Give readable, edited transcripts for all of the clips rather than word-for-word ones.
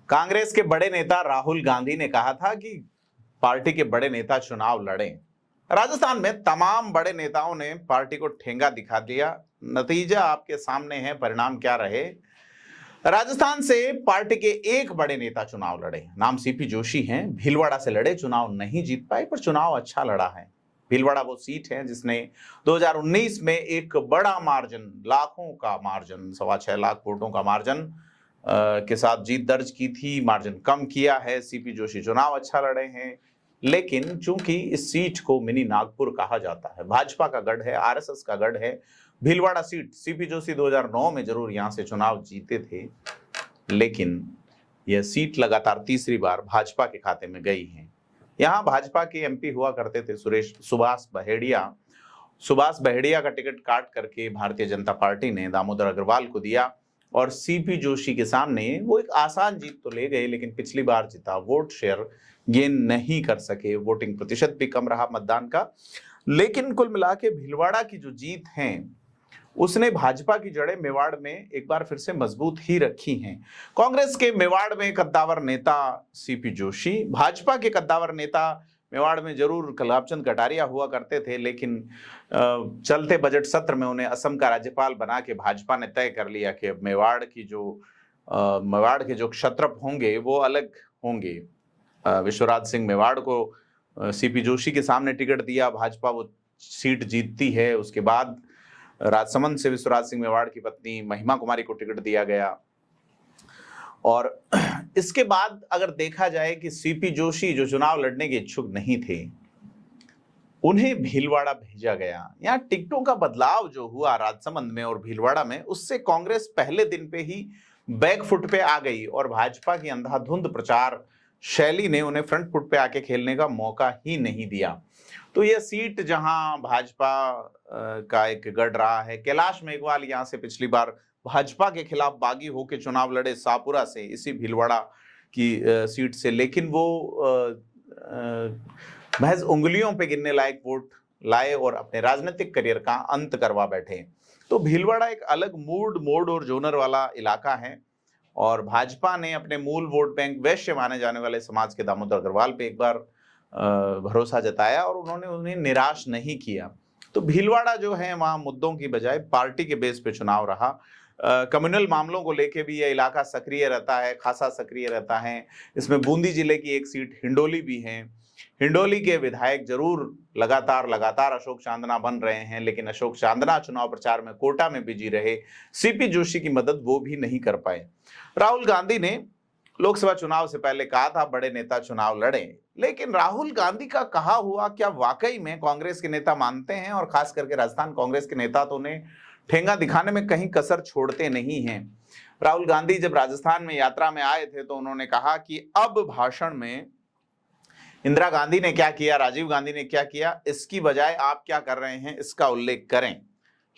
कांग्रेस के बड़े नेता राहुल गांधी ने कहा था कि पार्टी के बड़े नेता चुनाव लड़ें। राजस्थान में तमाम बड़े नेताओं ने पार्टी को ठेंगा दिखा दिया। नतीजा आपके सामने है, परिणाम क्या रहे। राजस्थान से पार्टी के एक बड़े नेता चुनाव लड़े, नाम सीपी जोशी हैं। भीलवाड़ा से लड़े, चुनाव नहीं जीत पाए पर चुनाव अच्छा लड़ा है। भीलवाड़ा वो सीट है जिसने 2019 में एक बड़ा मार्जिन, लाखों का मार्जिन, 6.25 लाख वोटों का मार्जिन के साथ जीत दर्ज की थी। मार्जिन कम किया है। सीपी जोशी चुनाव अच्छा लड़े हैं, लेकिन चूंकि इस सीट को मिनी नागपुर कहा जाता है, भाजपा का गढ़ है, आरएसएस का गढ़ है। भीलवाड़ा सीट सीपी जोशी 2009 में जरूर यहां से चुनाव जीते थे, लेकिन यह सीट लगातार तीसरी बार भाजपा के खाते में गई है। यहां भाजपा के एमपी हुआ करते थे सुभाष बहेड़िया। सुभाष बहेड़िया का टिकट काट करके भारतीय जनता पार्टी ने दामोदर अग्रवाल को दिया और सीपी जोशी के सामने वो एक आसान जीत तो ले गए, लेकिन पिछली बार जीता वोट शेयर गेन नहीं कर सके। वोटिंग प्रतिशत भी कम रहा मतदान का। लेकिन कुल मिला के भीलवाड़ा की जो जीत है उसने भाजपा की जड़ें मेवाड़ में एक बार फिर से मजबूत ही रखी हैं। कांग्रेस के मेवाड़ में कद्दावर नेता सीपी जोशी, भाजपा के कद्दावर नेता मेवाड़ में जरूर कलाबचंद कटारिया हुआ करते थे, लेकिन चलते बजट सत्र में उन्हें असम का राज्यपाल बना के भाजपा ने तय कर लिया कि अब मेवाड़ के जो क्षत्रप होंगे वो अलग होंगे। विश्वराज सिंह मेवाड़ को सीपी जोशी के सामने टिकट दिया, भाजपा वो सीट जीतती है। उसके बाद राजसमंद से विश्वराज सिंह मेवाड़ की पत्नी महिमा कुमारी को टिकट दिया गया। और इसके बाद अगर देखा जाए कि सीपी जोशी जो चुनाव लड़ने के इच्छुक नहीं थे, उन्हें भीलवाड़ा भेजा गया। यहाँ टिकटों का बदलाव जो हुआ राजसमंद में और भीलवाड़ा में, उससे कांग्रेस पहले दिन पे ही बैकफुट पे आ गई और भाजपा की अंधाधुंध प्रचार शैली ने उन्हें फ्रंट फुट पे आके खेलने का मौका ही नहीं दिया। तो यह सीट जहां भाजपा का एक गढ़ रहा है, कैलाश मेघवाल यहां से पिछली बार भाजपा के खिलाफ बागी होकर चुनाव लड़े शाहपुरा से, इसी भीलवाड़ा की सीट से, लेकिन वो महज उंगलियों पे गिनने लायक वोट लाए और अपने राजनीतिक करियर का अंत करवा बैठे। तो भीलवाड़ा एक अलग मूड, मोड और जोनर वाला इलाका है और भाजपा ने अपने मूल वोट बैंक वैश्य माने जाने वाले समाज के दामोदर अग्रवाल पे एक बार भरोसा जताया और उन्होंने उन्हें निराश नहीं किया। तो भीलवाड़ा जो है वहां मुद्दों की बजाय पार्टी के बेस पे चुनाव रहा। कम्युनल मामलों को लेके भी यह इलाका सक्रिय रहता है, खासा सक्रिय रहता है। इसमें बूंदी जिले की एक सीट हिंडोली भी है। हिंडोली के विधायक जरूर लगातार अशोक चांदना बन रहे हैं, लेकिन अशोक चांदना चुनाव प्रचार में कोटा में बिजी रहे। सीपी जोशी की मदद वो भी नहीं कर पाए। राहुल गांधी ने लोकसभा चुनाव से पहले कहा था बड़े नेता चुनाव लड़ें, लेकिन राहुल गांधी का कहा हुआ क्या वाकई में कांग्रेस के नेता मानते हैं? और खास करके राजस्थान कांग्रेस के नेता तो उन्हें ठेंगा दिखाने में कहीं कसर छोड़ते नहीं हैं। राहुल गांधी जब राजस्थान में यात्रा में आए थे तो उन्होंने कहा कि अब भाषण में इंदिरा गांधी ने क्या किया, राजीव गांधी ने क्या किया, इसकी बजाय आप क्या कर रहे हैं इसका उल्लेख करें।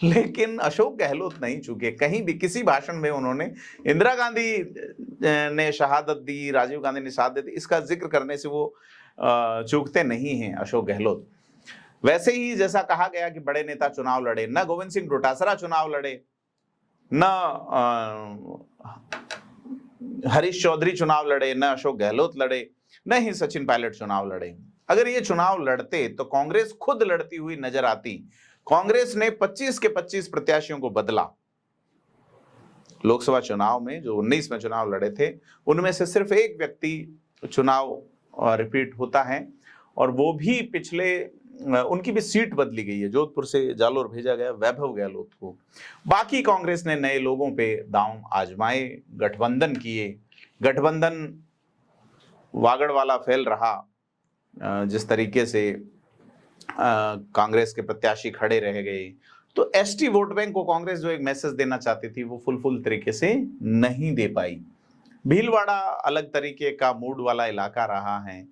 लेकिन अशोक गहलोत नहीं चूके, कहीं भी किसी भाषण में उन्होंने इंदिरा गांधी ने शहादत दी, राजीव गांधी ने शहादत दी, इसका जिक्र करने से वो चूकते नहीं हैं अशोक गहलोत। वैसे ही जैसा कहा गया कि बड़े नेता चुनाव लड़े, न गोविंद सिंह डोटासरा चुनाव लड़े, न हरीश चौधरी चुनाव लड़े, न अशोक गहलोत लड़े, न ही सचिन पायलट चुनाव लड़े। अगर ये चुनाव लड़ते तो कांग्रेस खुद लड़ती हुई नजर आती। कांग्रेस ने 25 के 25 प्रत्याशियों को बदला। लोकसभा चुनाव में जो 19 में चुनाव लड़े थे, उनमें से सिर्फ एक व्यक्ति चुनाव रिपीट होता है और वो भी उनकी भी सीट बदली गई है। जोधपुर से जालोर भेजा गया वैभव गहलोत को। बाकी कांग्रेस ने नए लोगों पे दांव आजमाए, गठबंधन किए। गठबंधन वागड़ वाला फेल रहा। जिस तरीके से कांग्रेस के प्रत्याशी खड़े रह गए, तो एसटी वोट बैंक को कांग्रेस जो एक मैसेज देना चाहती थी वो फुल तरीके से नहीं दे पाई। भीलवाड़ा अलग तरीके का मूड वाला इलाका रहा है।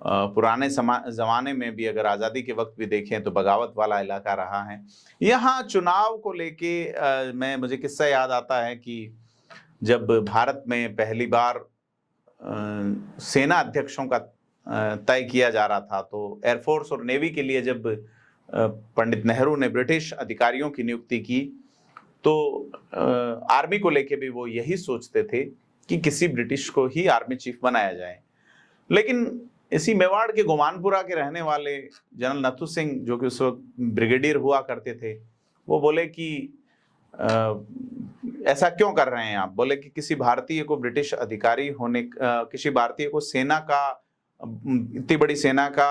पुराने जमाने में भी अगर आज़ादी के वक्त भी देखें तो बगावत वाला इलाका रहा है। यहाँ चुनाव को लेके मुझे किस्सा याद आता है कि जब भारत में पहली बार सेना अध्यक्षों का तय किया जा रहा था, तो एयरफोर्स और नेवी के लिए जब पंडित नेहरू ने ब्रिटिश अधिकारियों की नियुक्ति की, तो आर्मी को लेके भी वो यही सोचते थे कि किसी ब्रिटिश को ही आर्मी चीफ बनाया जाए। लेकिन इसी मेवाड़ के गोमानपुरा के रहने वाले जनरल नथु सिंह, जो कि उस वक्त ब्रिगेडियर हुआ करते थे, वो बोले कि ऐसा क्यों कर रहे हैं आप? बोले कि किसी भारतीय को ब्रिटिश अधिकारी होने, किसी भारतीय को सेना का, इतनी बड़ी सेना का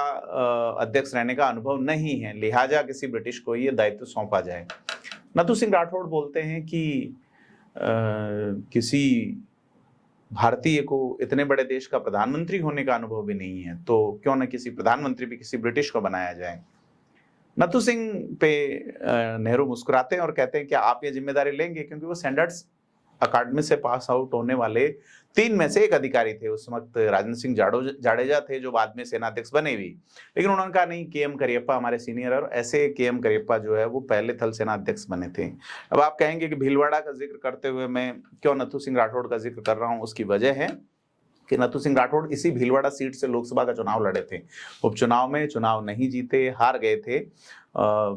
अध्यक्ष रहने का अनुभव नहीं है, लिहाजा किसी ब्रिटिश को ये दायित्व सौंपा जाए। नथु सिंह राठौड़ बोलते हैं कि किसी भारतीय को इतने बड़े देश का प्रधानमंत्री होने का अनुभव भी नहीं है, तो क्यों न किसी प्रधानमंत्री भी किसी ब्रिटिश को बनाया जाए। नथु सिंह पे नेहरू मुस्कुराते हैं और कहते हैं कि आप ये जिम्मेदारी लेंगे, क्योंकि वो स्टैंडर्ड्स अकादमी से पास आउट होने वाले 3 में से एक अधिकारी थे। उस वक्त राजेंद्र सिंह जाडेजा थे, जो बाद में सेनाध्यक्ष बने भी, लेकिन उन्होंने कहा नहीं, के.एम. करियप्पा हमारे सीनियर, और ऐसे के.एम. करियप्पा जो है वो पहले थल सेनाध्यक्ष बने थे। अब आप कहेंगे कि भीलवाड़ा का जिक्र करते हुए मैं क्यों नथु सिंह राठौड़ का जिक्र कर रहा हूँ। उसकी वजह है कि नथु सिंह राठौड़ इसी भीलवाड़ा सीट से लोकसभा का चुनाव लड़े थे। उपचुनाव में चुनाव नहीं जीते, हार गए थे।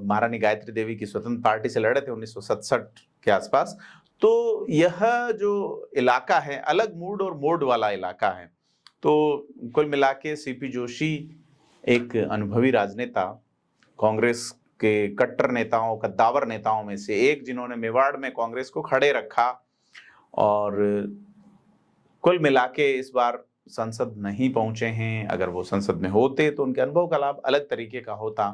महारानी गायत्री देवी की स्वतंत्र पार्टी से लड़े थे 1967 के आसपास। तो यह जो इलाका है, अलग मूड और मोड वाला इलाका है। तो कुल मिला के सीपी जोशी एक अनुभवी राजनेता, कांग्रेस के कट्टर नेताओं, कद्दावर नेताओं में से एक, जिन्होंने मेवाड़ में कांग्रेस को खड़े रखा, और कुल मिला के इस बार संसद नहीं पहुंचे हैं। अगर वो संसद में होते तो उनके अनुभव का लाभ अलग तरीके का होता,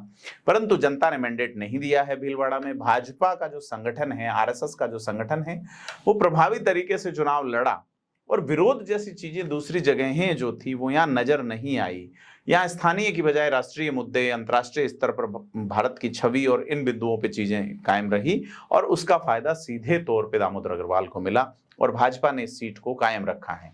परंतु जनता ने मैंडेट नहीं दिया है भीलवाड़ा में। भाजपा का जो संगठन है, आरएसएस का जो संगठन है, वो प्रभावी तरीके से चुनाव लड़ा, और विरोध जैसी चीजें दूसरी जगहें जो थी वो यहाँ नजर नहीं आई। यहाँ स्थानीय की बजाय राष्ट्रीय मुद्दे, अंतर्राष्ट्रीय स्तर पर भारत की छवि और इन बिंदुओं पे चीजें कायम रही, और उसका फायदा सीधे तौर पे दामोदर अग्रवाल को मिला, और भाजपा ने इस सीट को कायम रखा है।